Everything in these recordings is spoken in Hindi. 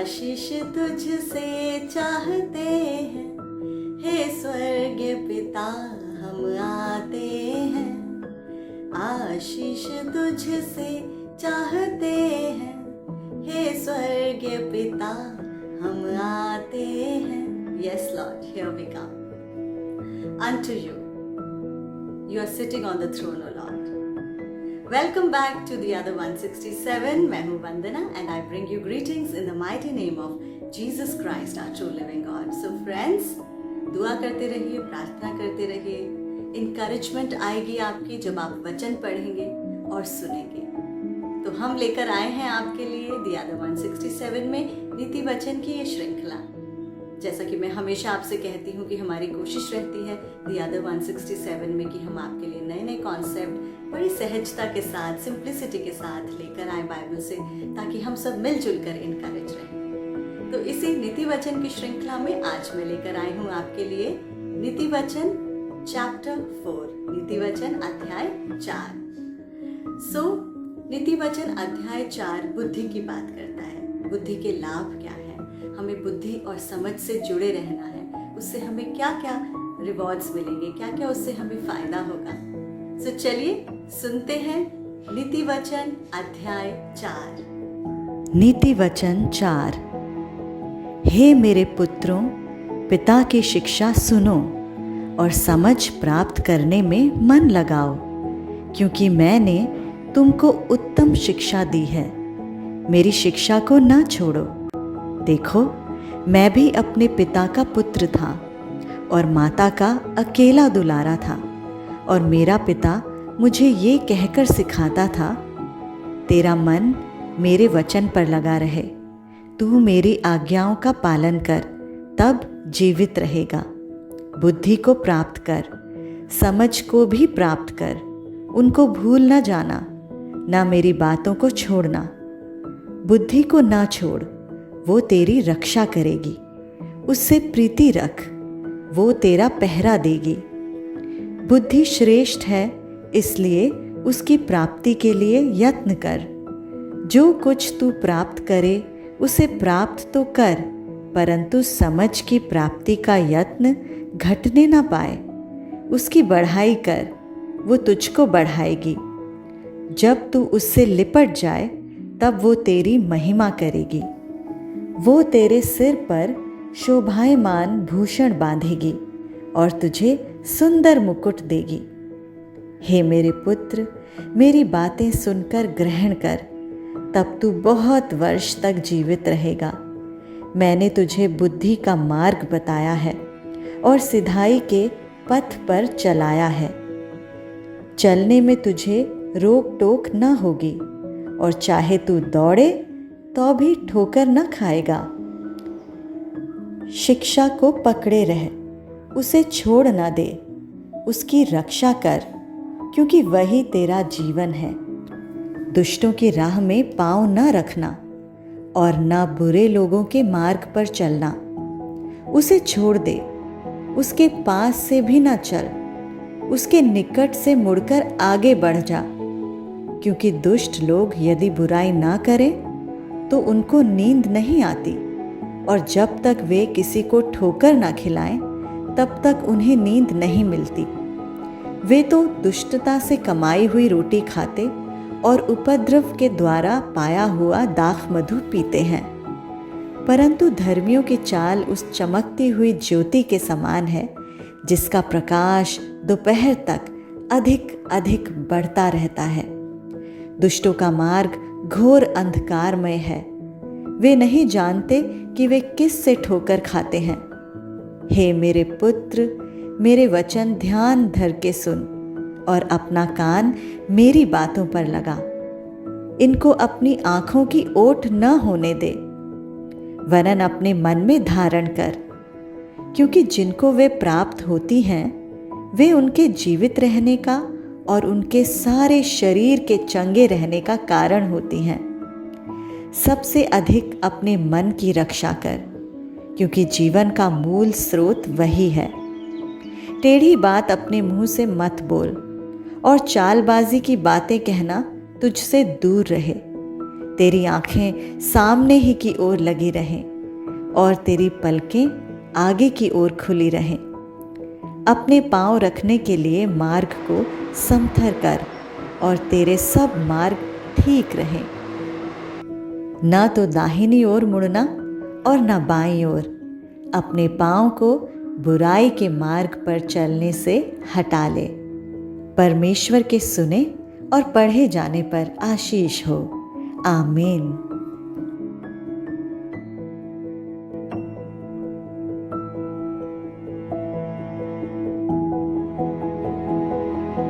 आशीष तुझसे चाहते हैं, हे स्वर्गीय पिता हम आते हैं। आशीष तुझसे चाहते हैं, हे स्वर्गीय पिता हम आते हैं। Yes Lord, here we come. Unto you, you are sitting on the throne, O Lord. Welcome back to the other 167. मैं हूँ वंदना and I bring you greetings in the mighty name of Jesus Christ, our true living God. So friends, दुआ करते रहिए, प्रार्थना करते रहिए। Encouragement आएगी आपकी जब आप वचन पढ़ेंगे और सुनेंगे। तो हम लेकर आए हैं आपके लिए The other 167 में नीति वचन की ये श्रृंखला। जैसा कि मैं हमेशा आपसे कहती हूँ कि हमारी कोशिश रहती है The other 167 में कि हम आपके लिए नए नए कॉन्सेप्ट बड़ी सहजता के साथ, सिंप्लिसिटी के साथ लेकर आए बाइबल से, ताकि हम सब मिलजुल कर इनकरेज रहें। तो इसी नीति वचन की श्रृंखला में आज मैं लेकर आई हूँ आपके लिए नीति वचन चैप्टर 4, नीति वचन अध्याय 4। नीति वचन अध्याय 4 बुद्धि की बात करता है। बुद्धि के लाभ क्या है, हमें बुद्धि और समझ से जुड़े रहना है, उससे हमें क्या क्या रिवॉर्ड्स मिलेंगे, क्या क्या उससे हमें फायदा होगा। तो चलिए सुनते हैं नीति वचन अध्याय 4। नीति वचन 4। हे मेरे पुत्रों, पिता की शिक्षा सुनो और समझ प्राप्त करने में मन लगाओ, क्योंकि मैंने तुमको उत्तम शिक्षा दी है। मेरी शिक्षा को न छोड़ो। देखो, मैं भी अपने पिता का पुत्र था और माता का अकेला दुलारा था, और मेरा पिता मुझे ये कहकर सिखाता था, तेरा मन मेरे वचन पर लगा रहे, तू मेरी आज्ञाओं का पालन कर, तब जीवित रहेगा। बुद्धि को प्राप्त कर, समझ को भी प्राप्त कर, उनको भूल न जाना, ना मेरी बातों को छोड़ना। बुद्धि को ना छोड़, वो तेरी रक्षा करेगी। उससे प्रीति रख, वो तेरा पहरा देगी। बुद्धि श्रेष्ठ है, इसलिए उसकी प्राप्ति के लिए यत्न कर। जो कुछ तू प्राप्त करे उसे प्राप्त तो कर, परंतु समझ की प्राप्ति का यत्न घटने ना पाए। उसकी बढ़ाई कर, वो तुझको बढ़ाएगी। जब तू उससे लिपट जाए, तब वो तेरी महिमा करेगी। वो तेरे सिर पर शोभायमान भूषण बांधेगी और तुझे सुंदर मुकुट देगी। हे मेरे पुत्र, मेरी बातें सुनकर ग्रहण कर, तब तू बहुत वर्ष तक जीवित रहेगा। मैंने तुझे बुद्धि का मार्ग बताया है और सिधाई के पथ पर चलाया है। चलने में तुझे रोक टोक न होगी, और चाहे तू दौड़े तो भी ठोकर न खाएगा। शिक्षा को पकड़े रह, उसे छोड़ न दे, उसकी रक्षा कर, क्योंकि वही तेरा जीवन है। दुष्टों की राह में पाँव न रखना और न बुरे लोगों के मार्ग पर चलना। उसे छोड़ दे, उसके पास से भी न चल, उसके निकट से मुड़कर आगे बढ़ जा, क्योंकि दुष्ट लोग यदि बुराई ना करें तो उनको नींद नहीं आती, और जब तक वे किसी को ठोकर ना खिलाएं तब तक उन्हें नींद नहीं मिलती। वे तो दुष्टता से कमाई हुई रोटी खाते और उपद्रव के द्वारा पाया हुआ दाख मधु पीते हैं। परंतु धर्मियों की चाल उस चमकती हुई ज्योति के समान है, जिसका प्रकाश दोपहर तक अधिक अधिक बढ़ता रहता है। दुष्टों का मार्ग घोर अंधकारमय है, वे नहीं जानते कि वे किस से ठोकर खाते हैं। हे मेरे पुत्र, मेरे वचन ध्यान धर के सुन और अपना कान मेरी बातों पर लगा। इनको अपनी आँखों की ओट न होने दे, वरन अपने मन में धारण कर, क्योंकि जिनको वे प्राप्त होती हैं, वे उनके जीवित रहने का और उनके सारे शरीर के चंगे रहने का कारण होती हैं। सबसे अधिक अपने मन की रक्षा कर, क्योंकि जीवन का मूल स्रोत वही है। टेढ़ी बात अपने मुंह से मत बोल, और चालबाजी की बातें कहना तुझसे दूर रहे। तेरी आंखें सामने ही की ओर लगी रहें और तेरी पलकें आगे की ओर खुली रहें। अपने पांव रखने के लिए मार्ग को समथर कर और तेरे सब मार्ग ठीक रहें। ना तो दाहिनी ओर मुड़ना और ना बाईं ओर। अपने पांव को बुराई के मार्ग पर चलने से हटा ले। परमेश्वर के सुने और पढ़े जाने पर आशीष हो। आमीन।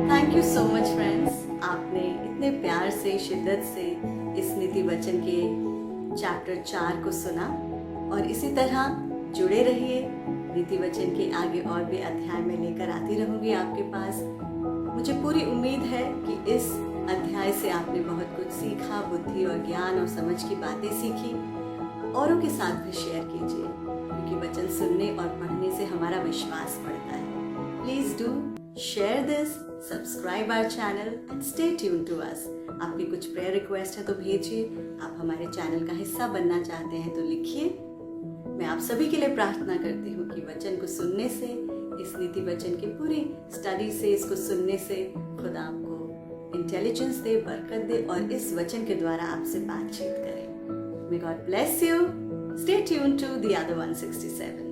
Thank you so much friends, आपने इतने प्यार से, शिद्दत से इस नीति वचन के चैप्टर 4 को सुना और इसी तरह जुड़े रहिए। नीति वचन के आगे और भी अध्याय में लेकर आती रहूंगी आपके पास। मुझे पूरी उम्मीद है कि इस अध्याय से आपने बहुत कुछ सीखा, बुद्धि और ज्ञान और समझ की बातें सीखी। औरों के साथ भी शेयर कीजिए, क्योंकि वचन सुनने और पढ़ने से हमारा विश्वास बढ़ता है। Please do share this, subscribe our channel and stay tune to us. आपकी कुछ प्रेयर रिक्वेस्ट है तो भेजिए। आप हमारे चैनल का हिस्सा बनना चाहते हैं तो लिखिए। मैं आप सभी के लिए प्रार्थना करती हूँ कि वचन को सुनने से, इस नीति वचन की पूरी स्टडी से, इसको सुनने से खुदा आपको इंटेलिजेंस दे, बरकत दे और इस वचन के द्वारा आपसे बातचीत करें। May God bless you. Stay tuned to the other 167.